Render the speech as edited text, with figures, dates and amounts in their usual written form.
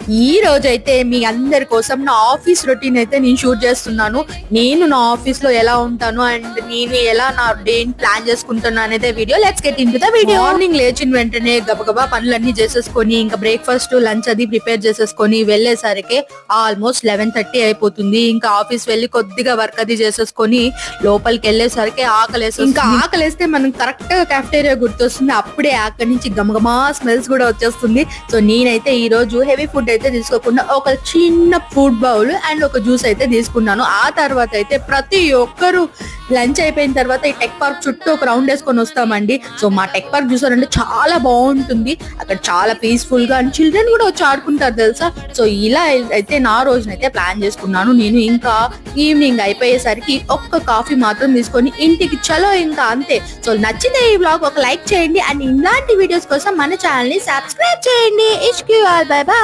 ఈ రోజైతే మీ అందరి కోసం నా ఆఫీస్ రొటీన్ అయితే నేను షూట్ చేస్తున్నాను. నేను నా ఆఫీస్ లో ఎలా ఉంటాను అండ్ నేను ఎలా నా డే ప్లాన్ చేసుకుంటున్నాను అనేది video. Let's get into the video. Morning లేచిన వెంటనే గబగబా పనులన్నీ చేసేసుకొని ఇంకా బ్రేక్ఫాస్ట్ లంచ్ అది ప్రిపేర్ చేసేసుకొని వెళ్ళేసరికి ఆల్మోస్ట్ 11:30 అయిపోతుంది. ఇంకా ఆఫీస్ వెళ్ళి కొద్దిగా వర్క్ అది చేసేసుకొని లోపలికి వెళ్ళేసరికి ఆకలేసి ఇంకా ఆకలేస్తే మనం కరెక్ట్ గా కెఫ్టేరియా గుర్తొస్తుంది. అప్పుడే అక్కడి నుంచి గమగమా స్మెల్స్ కూడా వచ్చేస్తుంది. సో నేనైతే ఈ రోజు హెవీ ఫుడ్ అయితే తీసుకోకుండా ఒక చిన్న ఫుడ్ బౌల్ అండ్ ఒక జ్యూస్ అయితే తీసుకున్నాను. ఆ తర్వాత అయితే ప్రతి ఒక్కరు లంచ్ అయిపోయిన తర్వాత ఈ టెక్ పార్క్ చుట్టూ ఒక రౌండ్ వేసుకొని వస్తామండి. సో మా టెక్ పార్క్ చూసారంటే చాలా బాగుంటుంది. అక్కడ చాలా పీస్ఫుల్ గా అండ్ చిల్డ్రన్ కూడా వచ్చి ఆడుకుంటారు తెలుసా. సో ఇలా అయితే నా రోజునైతే ప్లాన్ చేసుకున్నాను. నేను ఇంకా ఈవినింగ్ అయిపోయేసరికి ఒక్క కాఫీ మాత్రం తీసుకొని ఇంటికి చలో ఇంకా అంతే. సో నచ్చితే ఈ వ్లాగ్ ఒక లైక్ చేయండి అండ్ ఇలాంటి వీడియోస్ కోసం మన ఛానల్ ని సబ్స్క్రైబ్ చేయండి. HQR by by.